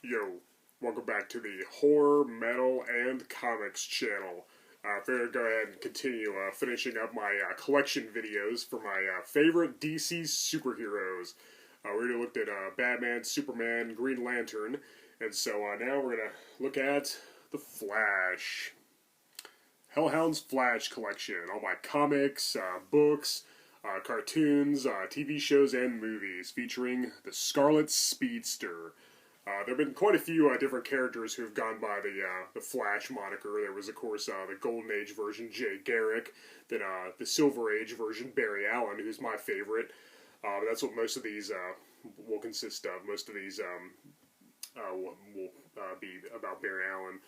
Yo, welcome back to the Horror, Metal, and Comics channel. I'm going to go ahead and continue finishing up my collection videos for my favorite DC superheroes. We already looked at Batman, Superman, Green Lantern, and so now we're going to look at The Flash. Hellhound's Flash collection. All my comics, books, cartoons, TV shows, and movies featuring the Scarlet Speedster. There have been quite a few different characters who have gone by the Flash moniker. There was, of course, the Golden Age version, Jay Garrick. Then the Silver Age version, Barry Allen, who's my favorite. That's what most of these will consist of. Most of these will be about Barry Allen.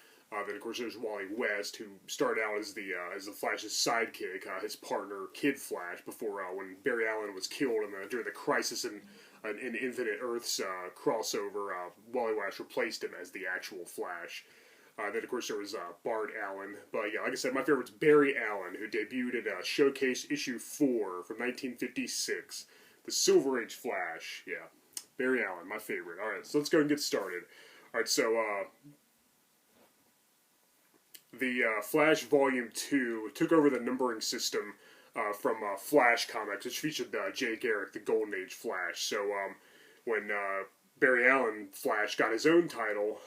Then, of course, there's Wally West, who started out as the Flash's sidekick, his partner, Kid Flash, before when Barry Allen was killed during the Crisis in Infinite Earths crossover. Wally West replaced him as the actual Flash. Then, of course, there was Bart Allen. But, yeah, like I said, my favorite's Barry Allen, who debuted in Showcase issue 4 from 1956. The Silver Age Flash. Yeah, Barry Allen, my favorite. All right, so let's go and get started. All right, so the Flash Volume 2 took over the numbering system from Flash Comics, which featured Jay Garrick, the Golden Age Flash. So when Barry Allen Flash got his own title,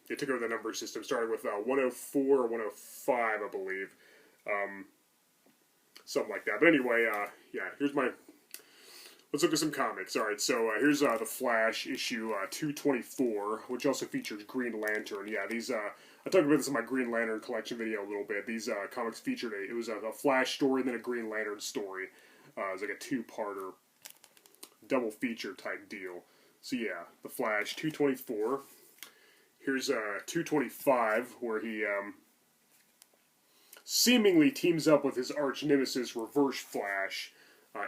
it took over the numbering system, starting with 104 or 105, I believe. Something like that. But anyway, yeah, here's my... Let's look at some comics. Alright, so here's the Flash issue 224, which also features Green Lantern. Yeah, these... I talked about this in my Green Lantern collection video a little bit. These comics featured it was a Flash story and then a Green Lantern story. It was like a two-parter, double feature type deal. So yeah, the Flash 224. Here's 225, where he seemingly teams up with his arch nemesis, Reverse Flash,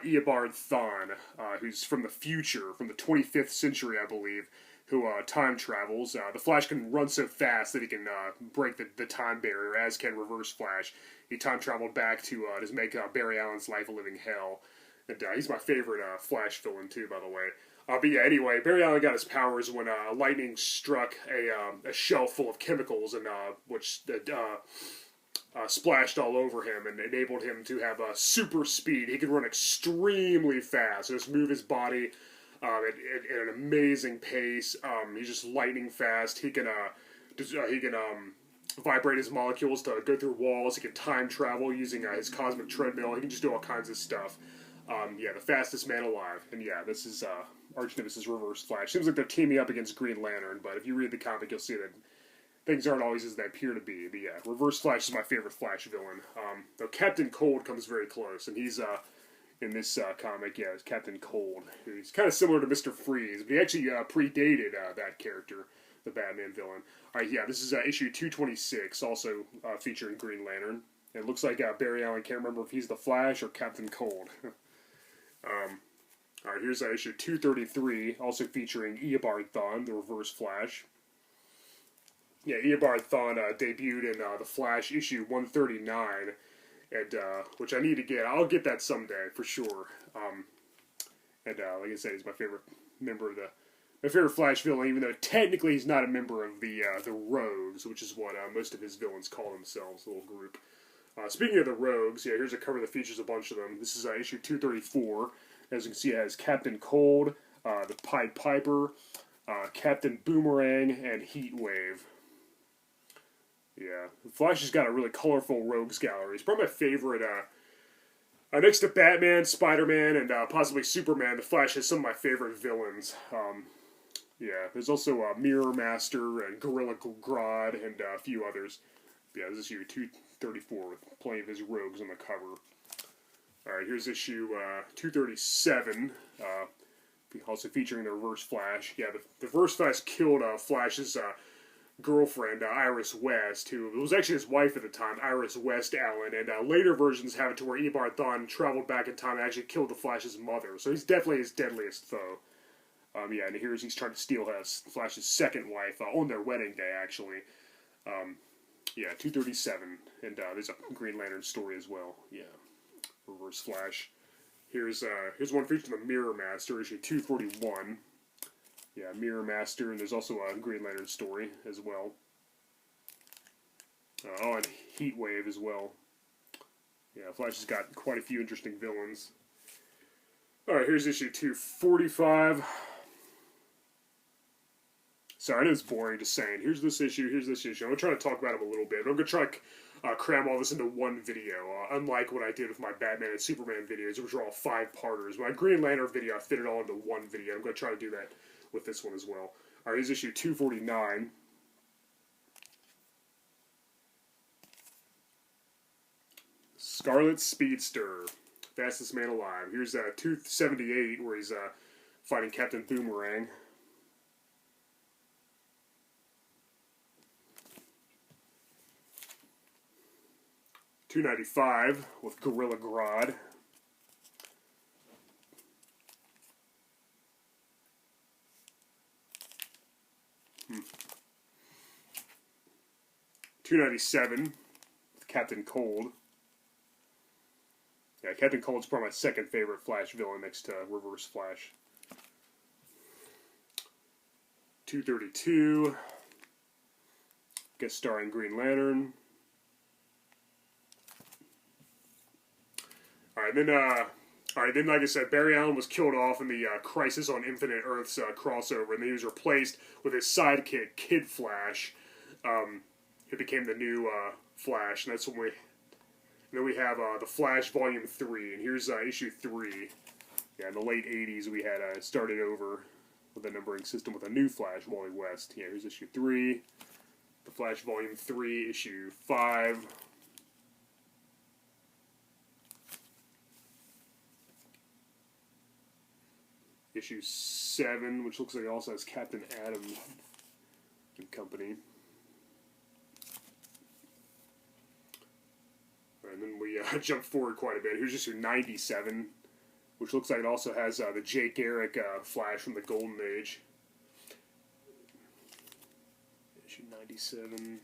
Eobard Thawne, who's from the future, from the 25th century, I believe, who time travels. The Flash can run so fast that he can break the time barrier, as can Reverse Flash. He time traveled back to just make Barry Allen's life a living hell. And he's my favorite Flash villain, too, by the way. But yeah, anyway, Barry Allen got his powers when lightning struck a shelf full of chemicals, and which splashed all over him and enabled him to have super speed. He could run extremely fast, just move his body at an amazing pace. He's just lightning fast. He can vibrate his molecules to go through walls. He can time travel using his cosmic treadmill. He can just do all kinds of stuff. Yeah, the fastest man alive. And yeah, this is Archnivus' Reverse Flash. Seems like they're teaming up against Green Lantern, but if you read the comic, you'll see that things aren't always as they appear to be. But yeah, Reverse Flash is my favorite Flash villain. Though Captain Cold comes very close, and he's in this comic, yeah, it's Captain Cold. He's kind of similar to Mr. Freeze, but he actually predated that character, the Batman villain. Alright, yeah, this is issue 226, also featuring Green Lantern. It looks like Barry Allen can't remember if he's the Flash or Captain Cold. Alright, here's issue 233, also featuring Eobard Thawne, the Reverse Flash. Yeah, Eobard Thawne debuted in The Flash issue 139, and which I need to get. I'll get that someday, for sure. And like I said, he's my favorite member of my favorite Flash villain, even though technically he's not a member of the Rogues, which is what most of his villains call themselves, a little group. Speaking of the Rogues, yeah, here's a cover that features a bunch of them. This is issue 234. As you can see, it has Captain Cold, the Pied Piper, Captain Boomerang, and Heatwave. Yeah, Flash has got a really colorful Rogues gallery. It's probably my favorite. Next to Batman, Spider-Man, and possibly Superman, the Flash has some of my favorite villains. Yeah, there's also Mirror Master and Gorilla Grodd and a few others. Yeah, this is issue 234 with plenty of his rogues on the cover. Alright, here's issue 237, also featuring the Reverse Flash. Yeah, the Reverse Flash killed Flash's girlfriend, Iris West, who was actually his wife at the time, Iris West Allen, and later versions have it to where Eobard Thawne traveled back in time and actually killed the Flash's mother, so he's definitely his deadliest foe. Yeah, and here's he's trying to steal Flash's second wife on their wedding day, actually. Yeah, 237, and there's a Green Lantern story as well. Yeah, Reverse Flash. Here's one featuring the Mirror Master, issue 241. Yeah, Mirror Master, and there's also a Green Lantern story as well. Oh, and Heat Wave as well. Yeah, Flash has got quite a few interesting villains. Alright, here's issue 245. Sorry, I know it's boring just saying, here's this issue. I'm going to try to talk about them a little bit. I'm going to try to cram all this into one video, unlike what I did with my Batman and Superman videos, which were all 5-parters. My Green Lantern video, I fit it all into one video. I'm going to try to do that with this one as well. Alright, here's issue 249. Scarlet Speedster, fastest man alive. Here's 278, where he's fighting Captain Boomerang. $295 with Gorilla Grodd. $297 with Captain Cold. Yeah, Captain Cold's probably my second favorite Flash villain next to Reverse Flash. $232, guest starring Green Lantern. Alright, then like I said, Barry Allen was killed off in the Crisis on Infinite Earths crossover, and then he was replaced with his sidekick, Kid Flash, who became the new Flash, and that's when then we have the Flash Volume 3, and here's issue 3. Yeah, in the late 80s we had started over with a numbering system with a new Flash, Wally West. Yeah, here's issue 3. The Flash Volume 3, issue 5. Issue 7, which looks like it also has Captain Atom and company. And then we jump forward quite a bit. Here's issue 97, which looks like it also has the Jay Garrick Flash from the Golden Age. Issue 97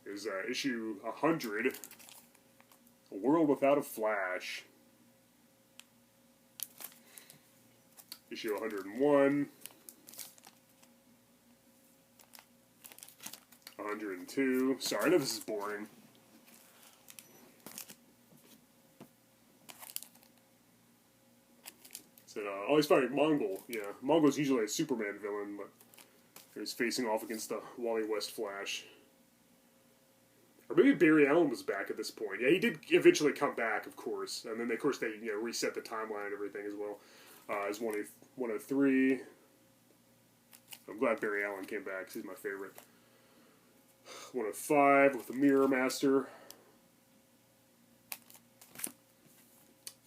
is issue 100, A World Without a Flash. Issue 101, 102. Sorry, I know this is boring. So, always fighting Mongol. Yeah, Mongol's usually a Superman villain, but he's facing off against the Wally West Flash. Or maybe Barry Allen was back at this point. Yeah, he did eventually come back, of course. And then, of course, they reset the timeline and everything as well. As 103. I'm glad Barry Allen came back, because he's my favorite. 105 with the Mirror Master.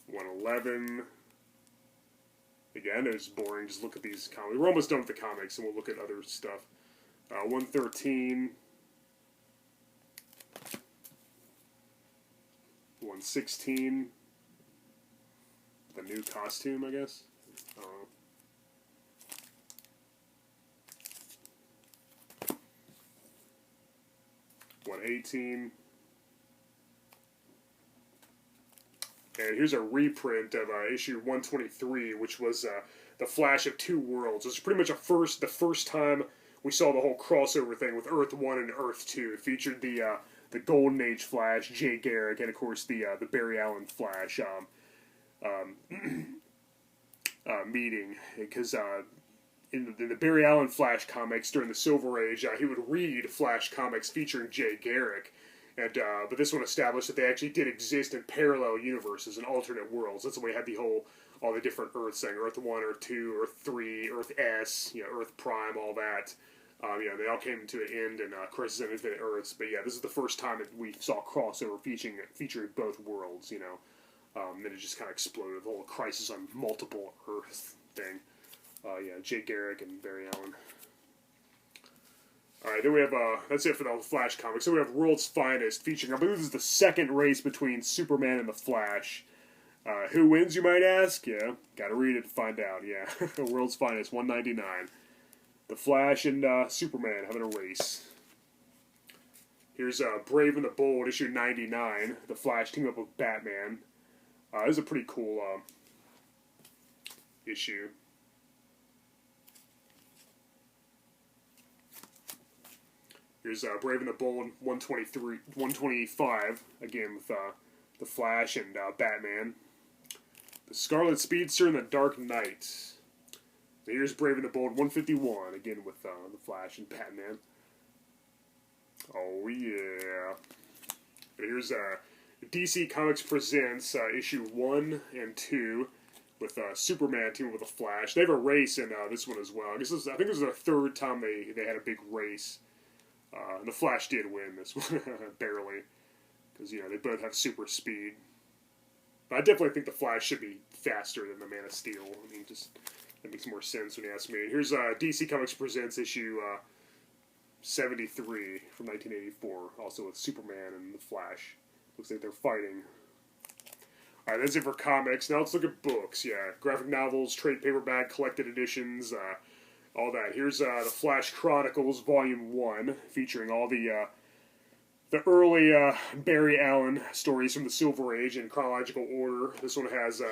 111. Again, it's boring. Just look at these comics. We're almost done with the comics, and we'll look at other stuff. 113. 116. The new costume, I guess. 118. And here's a reprint of issue 123, which was the Flash of Two Worlds. It's pretty much the first time we saw the whole crossover thing with Earth 1 and Earth 2. It featured the Golden Age Flash, Jay Garrick, and of course the Barry Allen Flash meeting. Because in the Barry Allen Flash comics during the Silver Age, he would read Flash comics featuring Jay Garrick. And but this one established that they actually did exist in parallel universes and alternate worlds. That's when we had all the different Earths thing: Earth 1, Earth 2, Earth 3, Earth S, Earth Prime, all that. They all came to an end in Crisis on Infinite Earths. But yeah, this is the first time that we saw crossover featuring both worlds. Then it just kind of exploded, the whole Crisis on Multiple Earths thing. Jay Garrick and Barry Allen. Alright, then we have, that's it for the Flash comics. So we have World's Finest, featuring, I believe this is the second race between Superman and the Flash. Who wins, you might ask? Yeah, gotta read it to find out, yeah. World's Finest, 199. The Flash and Superman having a race. Here's Brave and the Bold, issue 99. The Flash team up with Batman. This is a pretty cool issue. Here's Brave and the Bold 125, again with the Flash and Batman. The Scarlet Speedster and the Dark Knight. And here's Brave and the Bold 151, again with the Flash and Batman. Oh yeah. And here's DC Comics Presents issue 1 and 2 with Superman teaming with the Flash. They have a race in this one as well. I think this is the third time they had a big race. And the Flash did win this one, barely. Because, you know, they both have super speed. But I definitely think the Flash should be faster than the Man of Steel. I mean, just, that makes more sense when you ask me. Here's DC Comics Presents issue 73 from 1984, also with Superman and the Flash. Looks like they're fighting. Alright, that's it for comics. Now let's look at books. Yeah, graphic novels, trade paperback, collected editions, all that. Here's the Flash Chronicles, Volume 1, featuring all the early Barry Allen stories from the Silver Age in chronological order. This one has,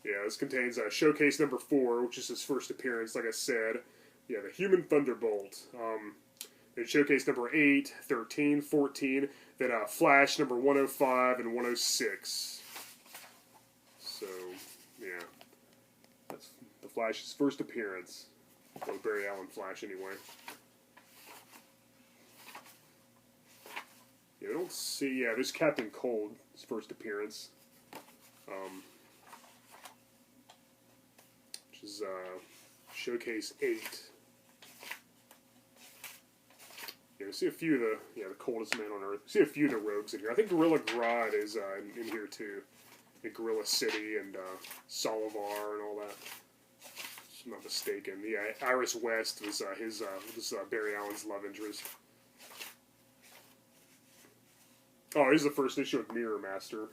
this contains Showcase number 4, which is his first appearance, like I said. Yeah, the Human Thunderbolt. Then Showcase number 8, 13, 14, then Flash number 105 and 106. So, yeah. That's the Flash's first appearance. Well, Barry Allen Flash, anyway. Yeah, I don't see... Yeah, there's Captain Cold, his first appearance. Which is Showcase 8. Yeah, we see a few of the coldest man on Earth. We see a few of the rogues in here. I think Gorilla Grodd is in here too. And Gorilla City and Solivar and all that. If I'm not mistaken. Yeah, Iris West was Barry Allen's love interest. Oh, here's the first issue of Mirror Master.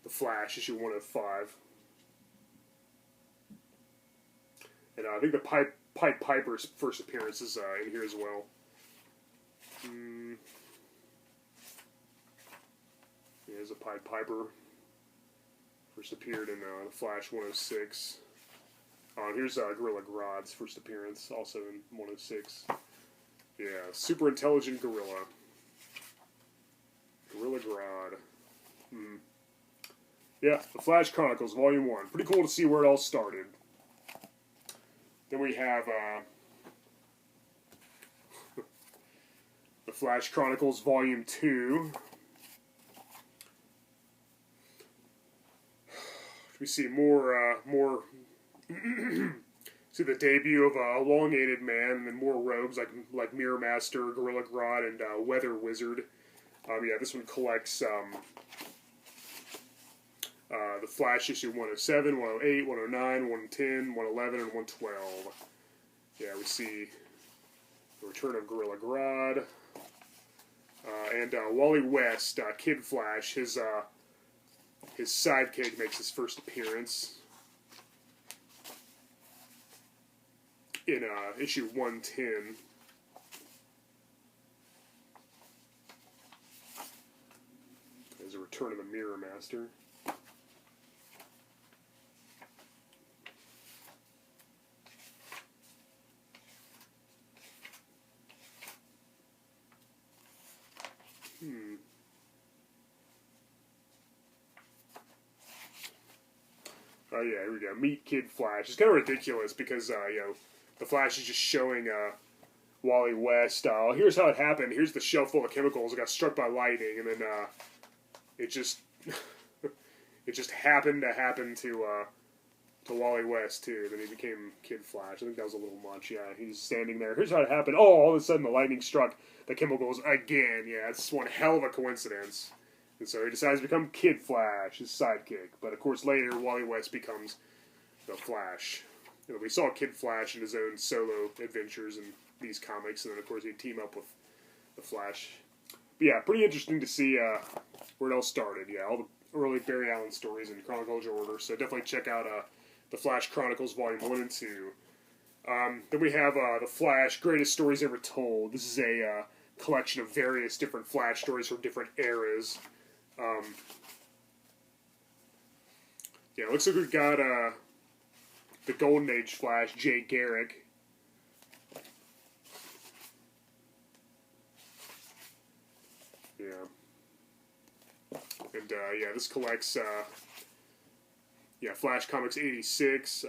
The Flash, issue 105. And I think the Pied Piper's first appearance is in here as well. Here's a Pied Piper. First appeared in the Flash 106. Here's Gorilla Grodd's first appearance, also in 106. Yeah, super intelligent gorilla. Gorilla Grodd. Yeah, the Flash Chronicles, Volume 1. Pretty cool to see where it all started. Then we have the Flash Chronicles, Volume 2. We see more see the debut of a elongated man, and then more rogues like Mirror Master, Gorilla Grodd, and Weather Wizard. Yeah, this one collects the Flash issue 107, 108, 109, 110, 111, and 112. Yeah, we see the return of Gorilla Grodd. And Wally West, Kid Flash, his sidekick makes his first appearance in issue 110. There's a return of the Mirror Master. Oh yeah, here we go. Meet Kid Flash. It's kind of ridiculous because, the Flash is just showing Wally West. Here's how it happened. Here's the shelf full of chemicals. It got struck by lightning, and then it just it just happened to happen to Wally West too. Then he became Kid Flash. I think that was a little much. Yeah, he's standing there. Here's how it happened. Oh, all of a sudden the lightning struck the chemicals again. Yeah, it's one hell of a coincidence. And so he decides to become Kid Flash, his sidekick. But of course later, Wally West becomes the Flash. We saw Kid Flash in his own solo adventures in these comics, and then of course he'd team up with the Flash. But yeah, pretty interesting to see where it all started. Yeah, all the early Barry Allen stories in chronological order. So definitely check out the Flash Chronicles Volume 1 and 2. Then we have the Flash Greatest Stories Ever Told. This is a collection of various different Flash stories from different eras. Yeah, looks like we've got the Golden Age Flash, Jay Garrick. yeah, this collects, yeah, Flash Comics 86,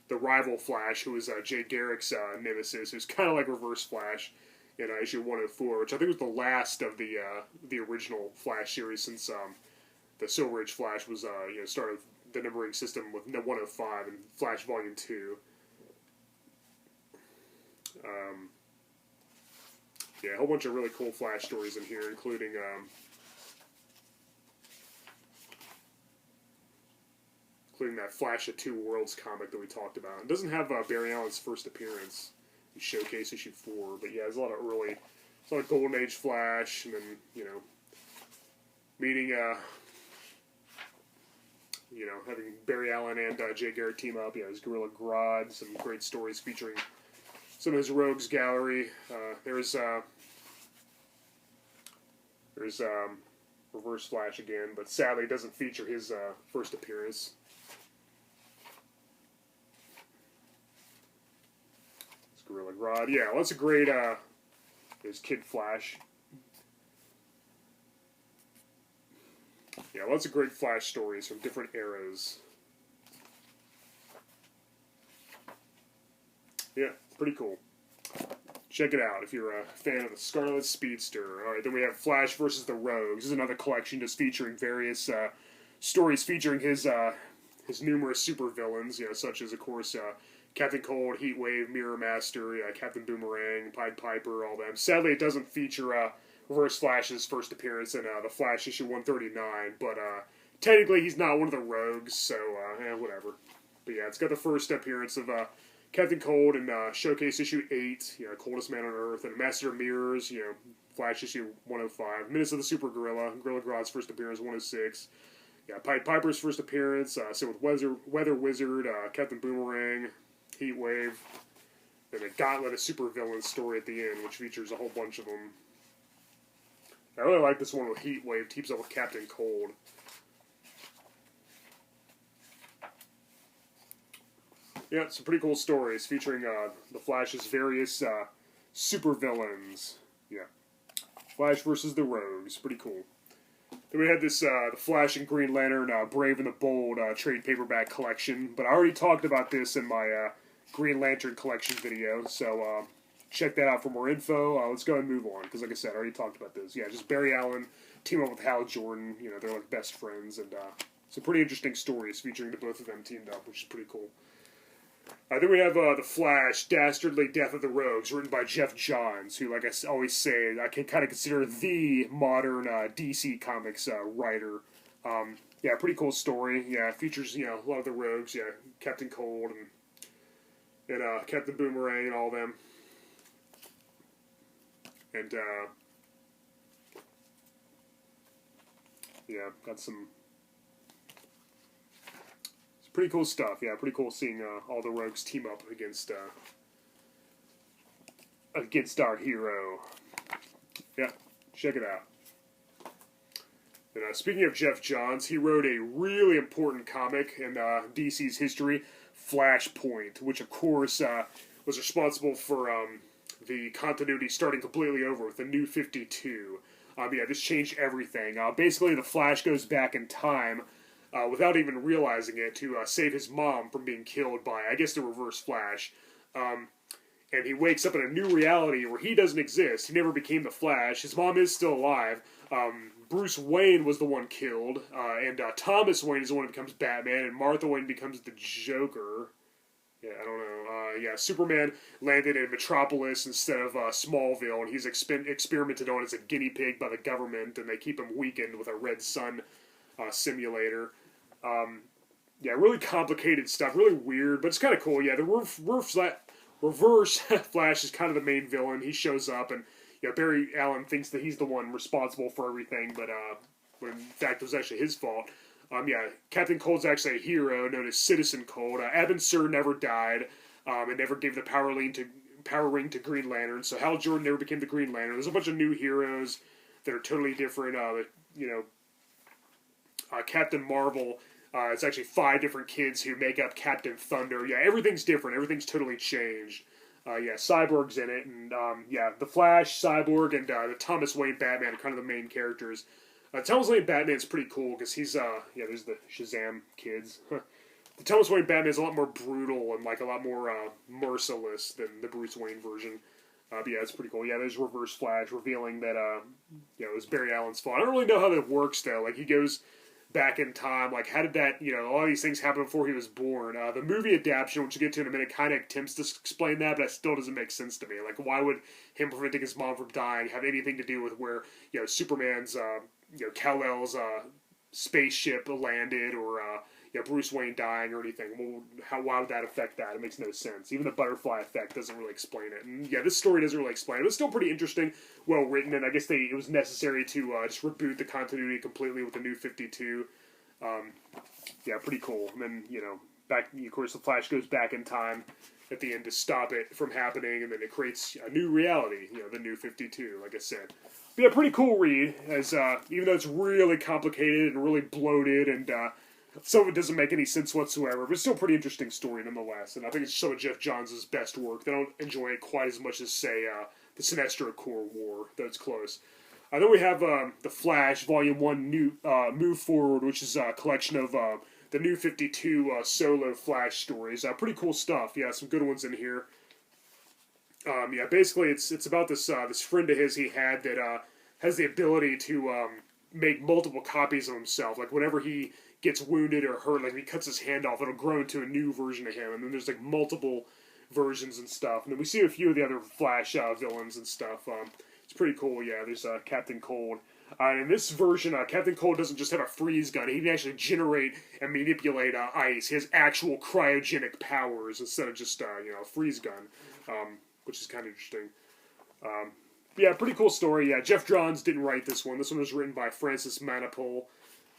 the rival Flash, who was Jay Garrick's nemesis, who's kind of like Reverse Flash in issue 104, which I think was the last of the original Flash series, since the Silver Age Flash was you know, started the numbering system with 105 and Flash Volume 2. Yeah, a whole bunch of really cool Flash stories in here, including that Flash of Two Worlds comic that we talked about. It doesn't have Barry Allen's first appearance in Showcase issue 4, but yeah, there's a lot of Golden Age Flash, and then, you know, meeting, you know, having Barry Allen and Jay Garrick team up. Yeah, there's Gorilla Grodd, some great stories featuring some of his Rogues Gallery. There's Reverse Flash again, but sadly it doesn't feature his first appearance. It's Gorilla Grodd. Yeah, lots of great, there's Kid Flash. Yeah, lots of great Flash stories from different eras. Yeah, pretty cool. Check it out if you're a fan of the Scarlet Speedster. Alright, then we have Flash versus the Rogues. This is another collection just featuring various stories featuring his numerous supervillains, you know, such as, of course, Captain Cold, Heatwave, Mirror Master, Captain Boomerang, Pied Piper, all them. Sadly, it doesn't feature Reverse Flash's first appearance in the Flash issue 139, but technically he's not one of the Rogues, so whatever. But yeah, it's got the first appearance of Captain Cold in Showcase issue 8, you know, Coldest Man on Earth, and Master of Mirrors, you know, Flash issue 105, Minutes of the Super Gorilla, Gorilla Grodd's first appearance 106, yeah, Pied Piper's first appearance, same with Weather Wizard, Captain Boomerang, Heatwave, and a Gauntlet of Supervillains story at the end, which features a whole bunch of them. I really like this one with Heatwave, teams up with Captain Cold. Yeah, some pretty cool stories featuring the Flash's various supervillains. Yeah. Flash versus the Rogues. Pretty cool. Then we had this the Flash and Green Lantern Brave and the Bold trade paperback collection. But I already talked about this in my Green Lantern collection video. So check that out for more info. Let's go ahead and move on. Because like I said, I already talked about this. Yeah, just Barry Allen team up with Hal Jordan. You know, they're like best friends. And some pretty interesting stories featuring the both of them teamed up, which is pretty cool. Then we have The Flash, Dastardly Death of the Rogues, written by Jeff Johns, who, like I always say, I can kind of consider the modern DC Comics writer. Yeah, pretty cool story. Yeah, it features, you know, a lot of the Rogues, yeah, Captain Cold and Captain Boomerang and all them. And, yeah, got some pretty cool stuff. Yeah, pretty cool seeing all the Rogues team up against our hero. Yeah, check it out. And speaking of Jeff Johns, he wrote a really important comic in DC's history, Flashpoint, which of course was responsible for the continuity starting completely over with the New 52. Yeah, this changed everything. Basically, the Flash goes back in time without even realizing it, to save his mom from being killed by, I guess, the Reverse Flash. And he wakes up in a new reality where he doesn't exist. He never became the Flash. His mom is still alive. Bruce Wayne was the one killed. And Thomas Wayne is the one who becomes Batman. And Martha Wayne becomes the Joker. Yeah, I don't know. Yeah, Superman landed in Metropolis instead of Smallville. And he's experimented on as a guinea pig by the government. And they keep him weakened with a red sun simulator. Yeah, really complicated stuff, really weird, but it's kind of cool. Yeah, the Reverse Flash is kind of the main villain. He shows up, and you know, Barry Allen thinks that he's the one responsible for everything, but when in fact it was actually his fault. Yeah, Captain Cold's actually a hero known as Citizen Cold. Abin Sur never died, and never gave the power ring to Green Lantern, so Hal Jordan never became the Green Lantern. There's a bunch of new heroes that are totally different. You know, Captain Marvel. It's actually 5 different kids who make up Captain Thunder. Yeah, everything's different. Everything's totally changed. Yeah, Cyborg's in it. And, yeah, The Flash, Cyborg, and the Thomas Wayne Batman are kind of the main characters Thomas Wayne Batman's pretty cool because he's yeah, there's the Shazam kids. The Thomas Wayne Batman is a lot more brutal and like a lot more merciless than the Bruce Wayne version. But yeah, it's pretty cool. Yeah, there's Reverse Flash revealing that you know, it was Barry Allen's fault. I don't really know how that works though. Like he goes back in time. Like how did that? You know, all these things happen before he was born. The movie adaptation, which we'll get to in a minute, kind of attempts to explain that, but it still doesn't make sense to me. Like why would him preventing his mom from dying have anything to do with where, you know, Superman's you know, Kal-El's spaceship landed, or you know, Bruce Wayne dying or anything? Well, why would that affect that? It makes no sense. Even the butterfly effect doesn't really explain it. And yeah, this story doesn't really explain it. It's still pretty interesting, well written, and I guess it was necessary to just reboot the continuity completely with the New 52. Yeah, pretty cool. And then, you know, of course, the Flash goes back in time at the end to stop it from happening, and then it creates a new reality, you know, the New 52, like I said. But yeah, pretty cool read, as even though it's really complicated and really bloated, and some of it doesn't make any sense whatsoever, but it's still a pretty interesting story nonetheless, and I think it's some of Jeff Johns' best work. They don't enjoy it quite as much as, say, the Sinestro Corps War, though it's close. Then we have The Flash, Volume 1, Move Forward, which is a collection of the New 52 solo Flash stories. Pretty cool stuff. Yeah, some good ones in here. Yeah, basically it's about this this friend of his he had that has the ability to make multiple copies of himself. Like whenever he gets wounded or hurt, like if he cuts his hand off, it'll grow into a new version of him. And then there's like multiple versions and stuff. And then we see a few of the other Flash villains and stuff. It's pretty cool. Yeah, there's Captain Cold. In this version, Captain Cold doesn't just have a freeze gun. He can actually generate and manipulate ice. He has actual cryogenic powers instead of just you know, a freeze gun, which is kind of interesting. Yeah, pretty cool story. Yeah, Jeff Johns didn't write this one. This one was written by Francis Manapul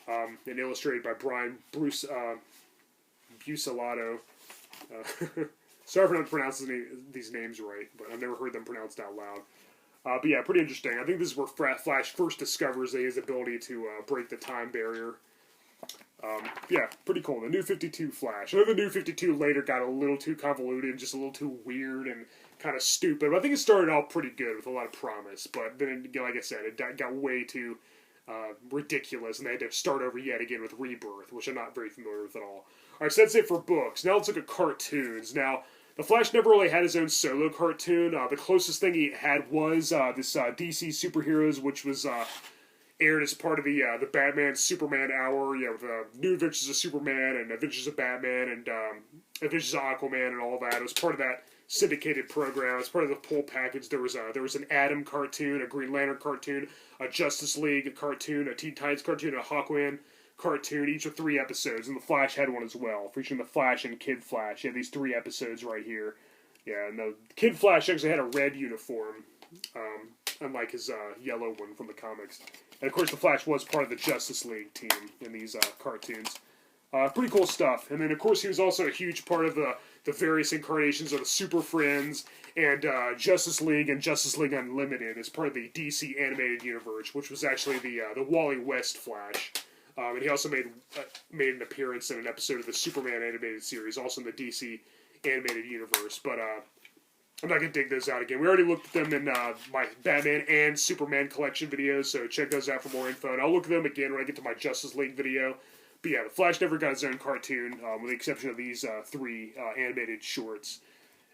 and illustrated by Brian Buccellato. Sorry if I'm not pronouncing these names right, but I've never heard them pronounced out loud. But yeah, pretty interesting. I think this is where Flash first discovers his ability to break the time barrier. Yeah, pretty cool. The New 52 Flash. I know the New 52 later got a little too convoluted, just a little too weird and kind of stupid. But I think it started out pretty good with a lot of promise. But then, like I said, it got way too ridiculous, and they had to start over yet again with Rebirth, which I'm not very familiar with at all. Alright, so that's it for books. Now let's look at cartoons. Now, the Flash never really had his own solo cartoon. The closest thing he had was this DC Superheroes, which was aired as part of the Batman-Superman Hour, you know, with New Adventures of Superman and Adventures of Batman and Adventures of Aquaman and all that. It was part of that syndicated program. As part of the full package, there was an Atom cartoon, a Green Lantern cartoon, a Justice League cartoon, a Teen Titans cartoon, a Hawkman cartoon, each with 3 episodes, and the Flash had one as well, featuring the Flash and Kid Flash. You have these 3 episodes right here. Yeah, and the Kid Flash actually had a red uniform, unlike his yellow one from the comics. And of course, the Flash was part of the Justice League team in these cartoons. Pretty cool stuff. And then, of course, he was also a huge part of the various incarnations of the Super Friends and Justice League and Justice League Unlimited as part of the DC animated universe, which was actually the Wally West Flash. And he also made an appearance in an episode of the Superman animated series, also in the DC animated universe. But I'm not going to dig those out again. We already looked at them in my Batman and Superman collection videos, so check those out for more info. And I'll look at them again when I get to my Justice League video. But yeah, the Flash never got his own cartoon, with the exception of these 3 animated shorts.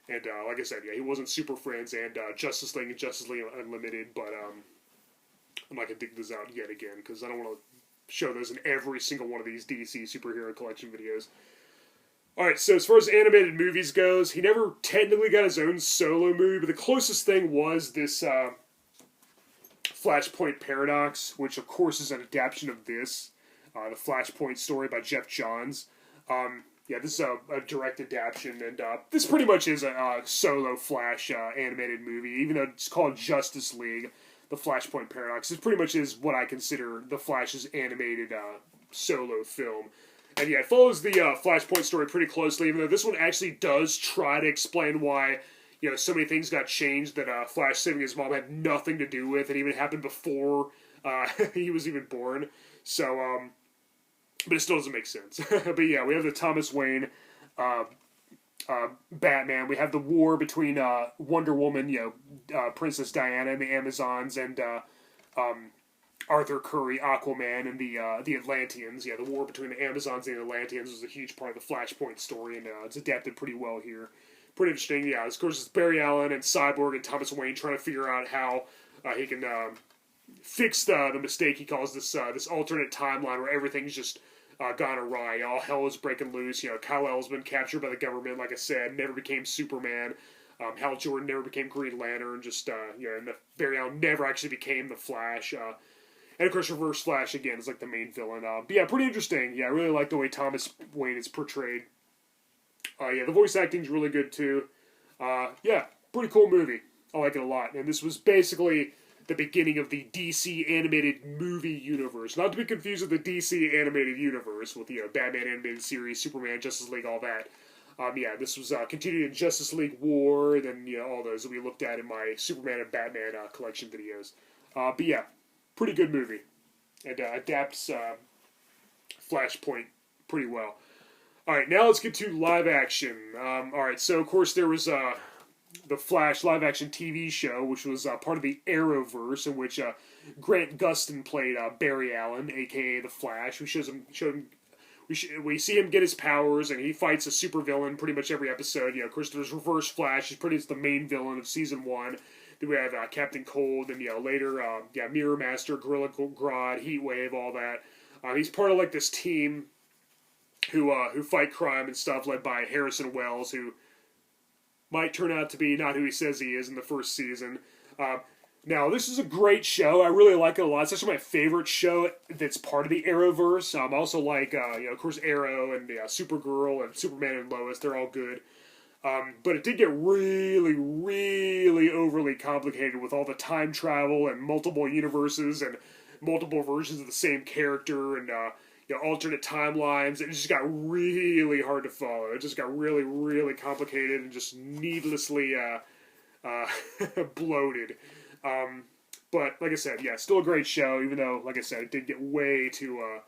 And like I said, yeah, he wasn't Super Friends and Justice League and Justice League Unlimited, but I'm not going to dig those out yet again, because I don't want to show those in every single one of these DC superhero collection videos. Alright, so as far as animated movies goes, he never technically got his own solo movie, but the closest thing was this Flashpoint Paradox, which of course is an adaptation of this, the Flashpoint story by Jeff Johns. Yeah, this is a direct adaptation, and this pretty much is a solo Flash animated movie, even though it's called Justice League. The Flashpoint Paradox. It pretty much is what I consider the Flash's animated solo film. And yeah, it follows the Flashpoint story pretty closely, even though this one actually does try to explain why, you know, so many things got changed that Flash saving his mom had nothing to do with. It even happened before he was even born. So, but it still doesn't make sense. But yeah, we have the Thomas Wayne Batman. We have the war between Wonder Woman, you know, Princess Diana and the Amazons, and Arthur Curry, Aquaman, and the Atlanteans. Yeah, the war between the Amazons and the Atlanteans was a huge part of the Flashpoint story, and it's adapted pretty well here. Pretty interesting. Yeah, of course, it's Barry Allen and Cyborg and Thomas Wayne trying to figure out how he can fix the mistake he calls this alternate timeline where everything's just gone awry. All hell is breaking loose. Kal-El's been captured by the government, like I said, never became Superman. Hal Jordan never became Green Lantern. And Barry Allen never actually became the Flash. And of course, Reverse Flash again is like the main villain. But yeah, pretty interesting. Yeah, I really like the way Thomas Wayne is portrayed. Yeah, the voice acting's really good too. Yeah, pretty cool movie. I like it a lot. And this was basically the beginning of the DC animated movie universe. Not to be confused with the DC animated universe with Batman animated series, Superman, Justice League, all that. Yeah, this was continued in Justice League War, and then all those that we looked at in my Superman and Batman collection videos. But yeah, pretty good movie. And adapts Flashpoint pretty well. Alright, now let's get to live action. Alright, so of course there was the Flash live action TV show, which was part of the Arrowverse, in which Grant Gustin played Barry Allen, aka the Flash. We see him get his powers, and he fights a supervillain pretty much every episode. Of course, there's Reverse Flash. He's pretty much the main villain of season 1. Then we have Captain Cold, and later, Mirror Master, Gorilla Grodd, Heatwave, all that. He's part of like this team who fight crime and stuff, led by Harrison Wells, who might turn out to be not who he says he is in the first season. Now, this is a great show. I really like it a lot. It's actually my favorite show that's part of the Arrowverse. I also like, of course, Arrow and Supergirl and Superman and Lois. They're all good. But it did get really, really overly complicated with all the time travel and multiple universes and multiple versions of the same character and alternate timelines. It just got really hard to follow. It just got really, really complicated and just needlessly bloated. But like I said, yeah, still a great show. Even though, like I said, it did get way too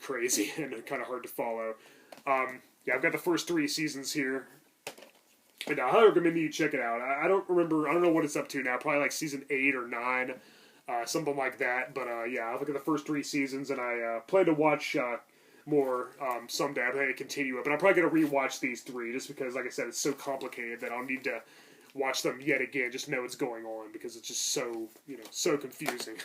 crazy and kind of hard to follow. Yeah, I've got the first 3 seasons here, and I highly recommend you check it out. I don't know what it's up to now. Probably like season 8 or 9. Something like that, but yeah, I'll look at the first 3 seasons, and I plan to watch more someday. I'm going to continue it, but I'm probably going to rewatch these 3 just because, like I said, it's so complicated that I'll need to watch them yet again just to know what's going on because it's just so so confusing.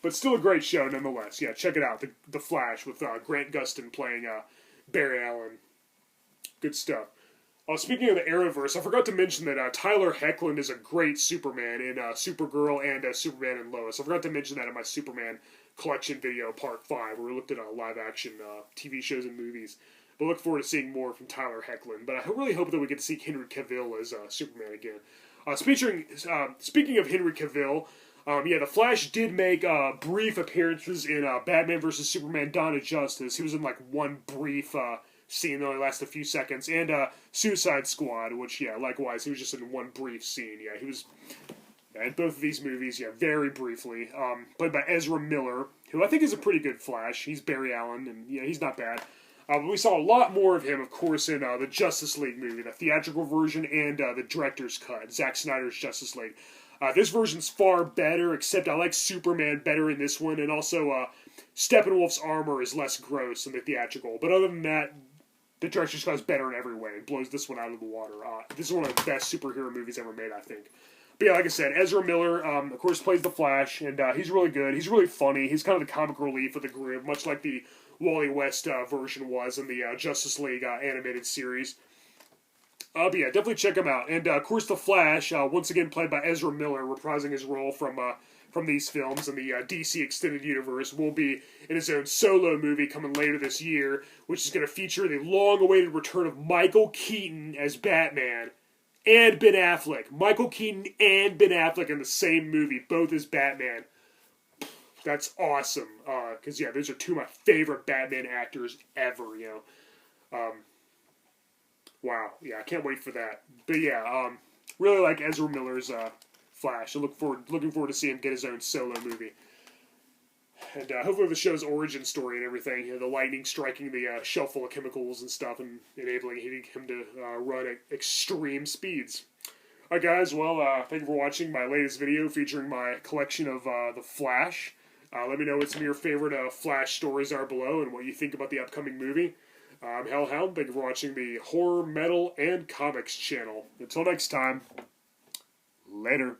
But still a great show nonetheless. Yeah, check it out, the Flash with Grant Gustin playing Barry Allen. Good stuff. Speaking of the Arrowverse, I forgot to mention that Tyler Hoechlin is a great Superman in Supergirl and Superman and Lois. I forgot to mention that in my Superman collection video, part 5, where we looked at live-action TV shows and movies. But look forward to seeing more from Tyler Hoechlin. But I really hope that we get to see Henry Cavill as Superman again. Speaking of Henry Cavill, yeah, the Flash did make brief appearances in Batman vs. Superman: Dawn of Justice. He was in like one brief scene that only lasted a few seconds, and Suicide Squad, which, yeah, likewise, he was just in one brief scene. Yeah, he was in both of these movies, yeah, very briefly. Played by Ezra Miller, who I think is a pretty good Flash. He's Barry Allen, and yeah, he's not bad. But we saw a lot more of him, of course, in the Justice League movie, the theatrical version and the director's cut, Zack Snyder's Justice League. This version's far better, except I like Superman better in this one, and also Steppenwolf's armor is less gross in the theatrical. But other than that, the director's cut is better in every way. It blows this one out of the water. This is one of the best superhero movies ever made, I think. But yeah, like I said, Ezra Miller, of course, plays the Flash, and he's really good. He's really funny. He's kind of the comic relief of the group, much like the Wally West version was in the Justice League animated series. But yeah, definitely check him out. And of course, the Flash, once again played by Ezra Miller, reprising his role from these films in the DC Extended Universe, will be in his own solo movie coming later this year, which is going to feature the long-awaited return of Michael Keaton as Batman and Ben Affleck. Michael Keaton and Ben Affleck in the same movie, both as Batman. That's awesome. Because, yeah, those are 2 of my favorite Batman actors ever, Wow. Yeah, I can't wait for that. But, yeah, really like Ezra Miller's Flash. Looking forward to seeing him get his own solo movie. And hopefully the show's origin story and everything, the lightning striking the shell full of chemicals and stuff and enabling him to run at extreme speeds. Alright guys, well, thank you for watching my latest video featuring my collection of The Flash. Let me know what some of your favorite Flash stories are below and what you think about the upcoming movie. I'm Hellhound, thank you for watching the Horror, Metal, and Comics channel. Until next time, later.